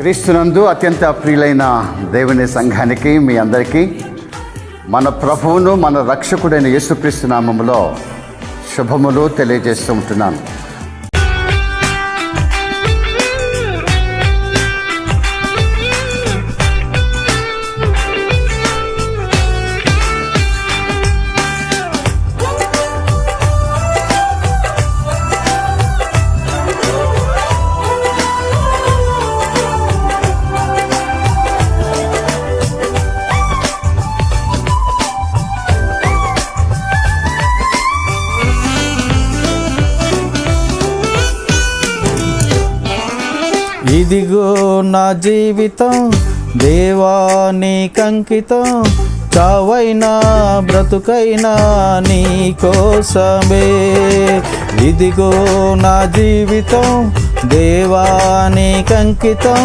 క్రీస్తునందు అత్యంత ప్రియులైన దేవుని సంఘానికి మీ అందరికీ మన ప్రభువును మన రక్షకుడైన యేసుక్రీస్తు నామములో శుభములు తెలియజేస్తూ ఉంటున్నాను. ఇదిగో నా జీవితం దేవా నీకంకితం, చావైనా బ్రతుకైనా నీ కోసమే. ఇదిగో నా జీవితం దేవా నీకంకితం,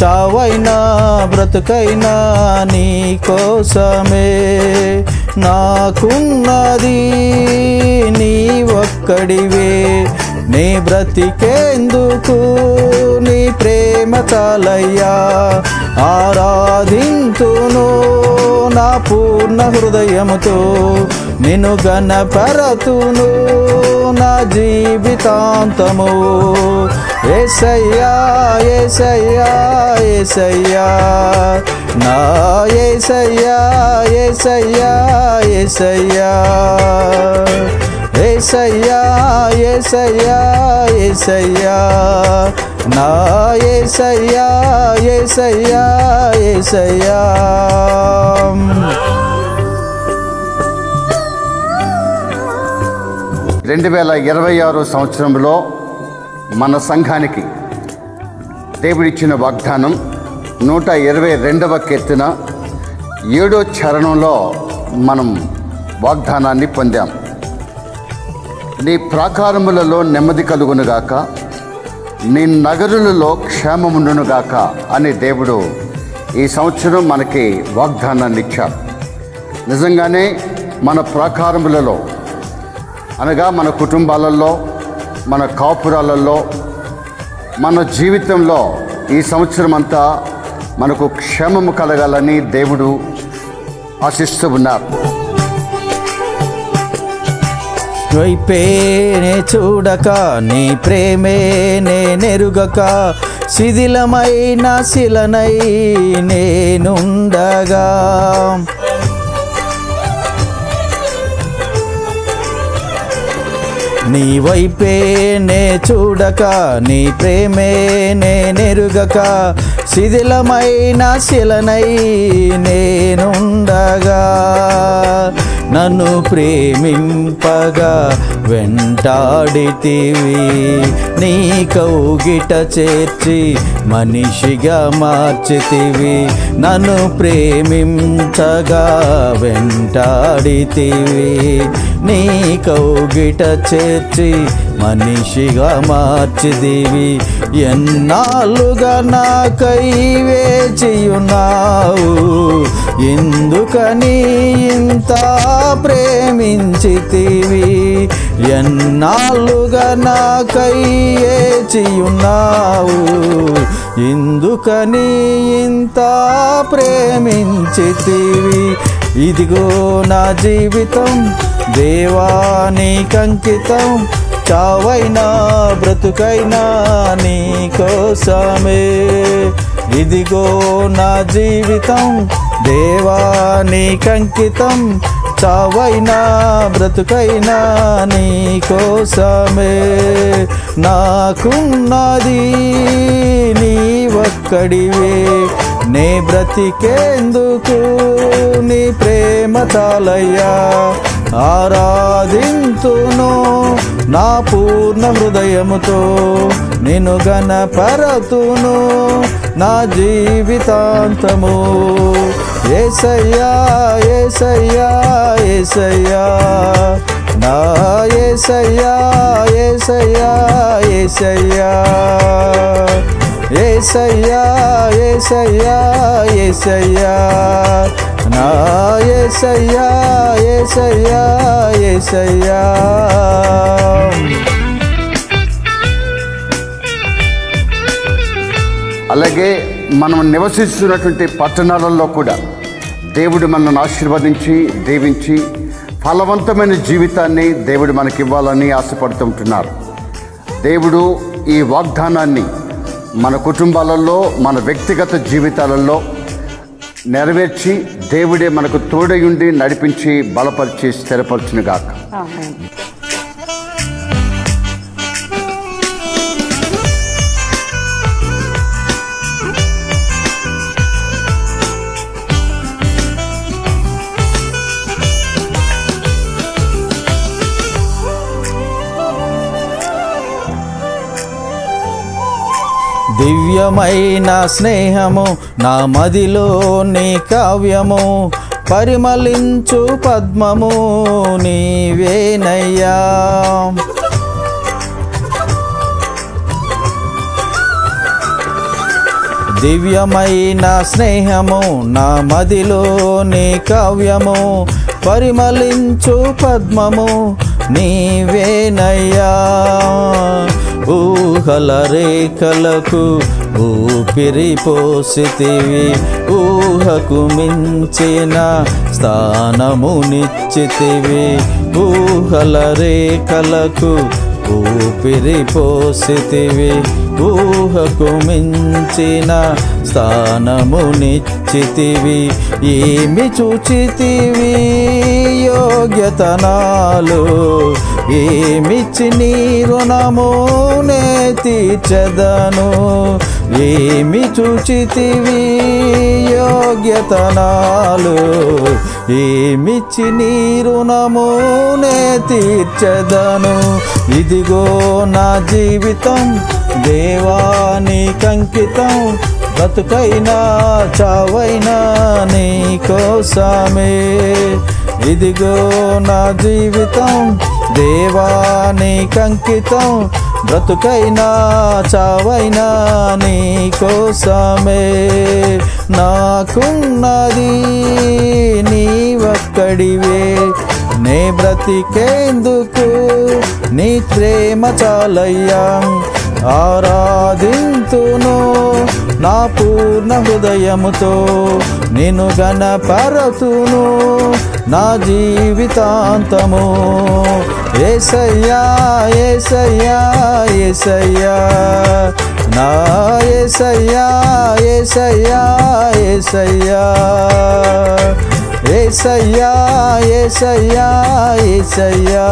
చావైనా బ్రతుకైనా నీ కోసమే. నాకున్నది నీ ఒక్కడివే, నీ బ్రతికేందుకు నీ ప్రేమ చాలయ్యా. ఆరాధింతును నా పూర్ణ హృదయముతో, నిన్ను గణపరతును నా జీవితాంతము. యేసయ్యా యేసయ్యా యేసయ్యా నా యేసయ్యా యేసయ్యా యేసయ్యా యేసయ్యా యేసయ్యా యేసయ్యా నా యేసయ్యా యేసయ్యా యేసయ్యా. 2026 సంవత్సరంలో మన సంఘానికి దేవుడిచ్చిన వాగ్దానం 122వ కీర్తన 7వ చరణంలో మనం వాగ్దానాన్ని పొందాం. నీ ప్రాకారములలో నెమ్మది కలుగునుగాక, నీ నగరులలో క్షేమముండునుగాక అని దేవుడు ఈ సంవత్సరం మనకి వాగ్దానాన్ని ఇచ్చారు. నిజంగానే మన ప్రాకారములలో అనగా మన కుటుంబాలలో, మన కాపురాలలో, మన జీవితంలో ఈ సంవత్సరం అంతా మనకు క్షేమము కలగాలని దేవుడు ఆశిస్తూ ఉన్నారు. వైపేనే చూడక నీ ప్రేమే నేనెరుగక, శిథిలమైన శిలనై నేనుండగా. నీ వైపేనే చూడక నీ ప్రేమే నేనెరుగక, శిథిలమైన శిలనై నేనుండగా. నన్ను ప్రేమింపగా వెంటాడితివి, నీ కౌగిట చేర్చి మనిషిగా మార్చితివి. నన్ను ప్రేమించగా వెంటాడితివి, నీ కౌగిట చేర్చి మనిషిగా మార్చితివి. ఎన్నాళ్ళుగా నాకై వేచియున్నావు, ఎందుకని ఇంత ప్రేమించితివి. ఎన్నాళ్ళుగా నాకై వేచియున్నావు, ఎందుకని ఇంత ప్రేమించితివి. ఇదిగో నా జీవితం దేవా నీకంకితం, చావైనా బ్రతుకైనా నీ కోసమే. ఇదిగో నా జీవితం దేవా నీకంకితం, చావైనా బ్రతుకైనా నీ కోసమే. నాకున్నది నీ ఒక్కడివే, నే బ్రతికేందుకు నీ ప్రేమ చాలయ్యా. ఆరాధింతును నా పూర్ణ హృదయముతో, నిన్ను గణపరతును నా జీవితాంతము. యేసయ్యా యేసయ్యా యేసయ్యా నా యేసయ్యా యేసయ్యా యేసయ్యా యేసయ్యా యేసయ్యా యేసయ్యా నా యేసయ్యా యేసయ్యా యేసయ్యా. అలాగే మనం నివసిస్తున్నటువంటి పట్టణాలలో కూడా దేవుడు మనల్ని ఆశీర్వదించి దీవించి ఫలవంతమైన జీవితాన్ని దేవుడు మనకి ఇవ్వాలని ఆశపడుతుంటున్నారు. దేవుడు ఈ వాగ్దానాన్ని మన కుటుంబాలలో, మన వ్యక్తిగత జీవితాలలో నెరవేర్చి దేవుడే మనకు తోడయుండి నడిపించి బలపరిచి స్థిరపరచునుగాక. దివ్యమైన స్నేహము నా మదిలోని కావ్యము, పరిమళించు పద్మము నీవేనయ్యా. దివ్యమైన స్నేహము నా మదిలోని కావ్యము, పరిమళించు పద్మము నీవేనయ్యా. ఊహల రేఖలకు ఊపిరి పోసితివి, ఊహకు మించిన స్థానమునిచ్చితివి. ఊహల రేఖలకు ఊపిరి పోసితివి, ఊహకు మించిన స్థానమునిచ్చితివి. ఏమి చూచితివి యోగ్యతనాలు, ఏమిచ్చి నీ రుణము నే తీర్చెదను. ఏమి చూచితివి యోగ్యతనాలు, ఏమిచ్చి నీ రుణము నే తీర్చెదను. ఇదిగో నా జీవితం దేవానికంకితం, బ్రతుకైనా చావైనా నీ కోసమే. ఇదిగో నా జీవితం దేవానికంకితం, బ్రతుకైనా చావైనా నీ కోసమే. నాకున్నది నీ ఒక్కడివే, నే బ్రతికేందుకు నీ ప్రేమ చాలయ్యా. ఆరాధింతును నా పూర్ణ హృదయముతో, నిన్ను గణపరతును నా జీవితాంతము. యేసయ్యా యేసయ్యా యేసయ్యా నా యేసయ్యా యేసయ్యా యేసయ్యా యేసయ్యా యేసయ్యా యేసయ్యా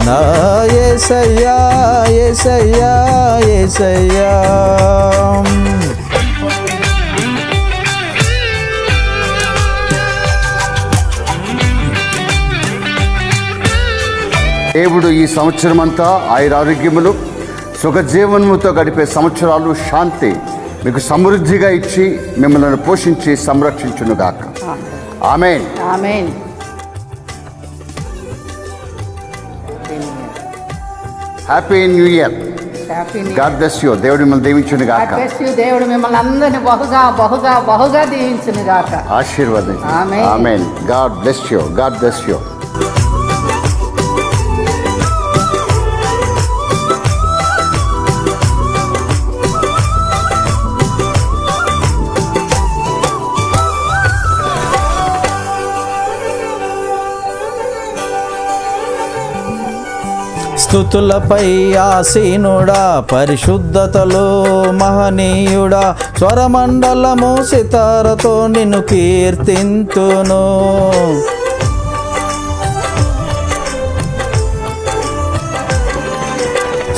నా యేసయ్యా యేసయ్యా యేసయ్యా. దేవుడు ఈ సంవత్సరం అంతా ఆయురారోగ్యములు సుఖజీవనముతో గడిపే సంవత్సరాలు, శాంతి మీకు సమృద్ధిగా ఇచ్చి మిమ్మల్ని పోషించి సంరక్షించునుగాక. ఆమేన్. ఆమేన్. Happy new year. God bless you. దేవుడు మిమ్మల్ని దీవించునుగాక. దేవుడు మిమ్మల్ని అందరిని బహుగా బహుగా బహుగా దీవించునుగాక. ఆశీర్వదించు. ఆమేన్. ఆమేన్. God bless you. God bless you. స్తుతులపై ఆసీనుడా, పరిశుద్ధతలో మహనీయుడా, స్వరమండలము సితారతో నిన్ను కీర్తింతును.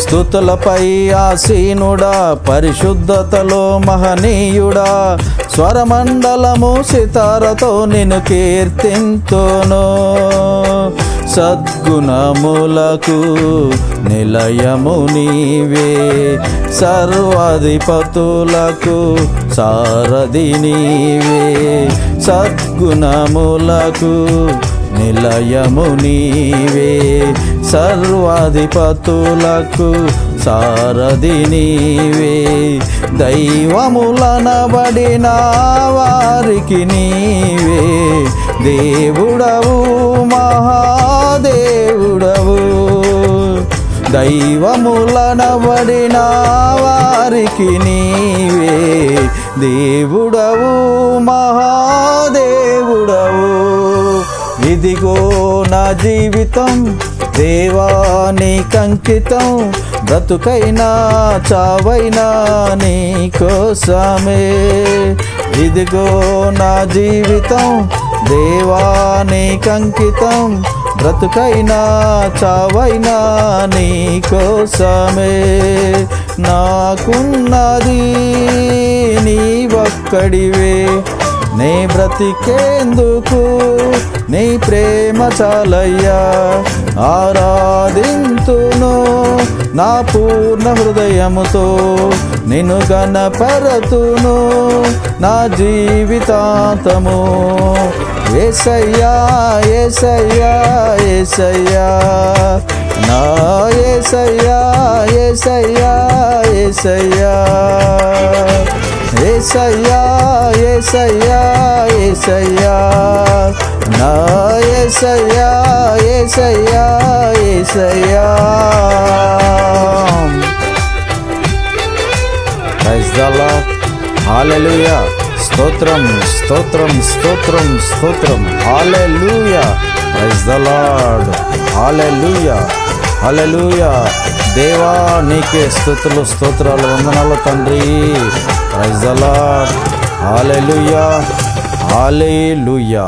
స్తుతులపై ఆసీనుడా, పరిశుద్ధతలో మహనీయుడా, స్వరమండలము సితారతో నిన్ను కీర్తింతును. సద్గుణములకు నిలయము నీవే, సర్వాధిపతులకు సారథి నీవే. సద్గుణములకు నిలయము నీవే, సర్వాధిపతులకు సారథి నీవే. దైవములనబడిన వారికి నీవే దేవుడవు, మహాదేవుడవు. దైవములనబడిన వారికి నీవే దేవుడవు, మహాదేవుడవు. ఇదిగో నా జీవితం దేవానికంకితం, బ్రతుకైనా చావైనా నీ కోసమే. ఇదిగో నా జీవితం దేవానికంకితం, బ్రతుకైనా చావైనా నీ కోసమే. నాకున్నది నీ ఒక్కడివే, నీ బ్రతికేందుకు నీ ప్రేమ చాలయ్యా. ఆరాధింతును నా పూర్ణ హృదయముతో, నిన్ను గణపరతును నా జీవితాంతము. యేసయ్యా యేసయ్యా యేసయ్యా, నా యేసయ్యా యేసయ్యా యేసయ్యా, యేసయ్యా యేసయ్యా యేసయ్యా, నా యేసయ్యా యేసయ్యా యేసయ్యా. Praise the lord. హల్లెలూయా. స్తోత్రం స్తోత్రం స్తోత్రం స్తోత్రం. హల్లెలూయా. Praise the lord. హల్లెలూయా హల్లెలూయా. దేవా నీకే స్తుతులు స్తోత్రాలు వందనాలు తండ్రి. Praise the lord. హల్లెలూయా హల్లెలూయా.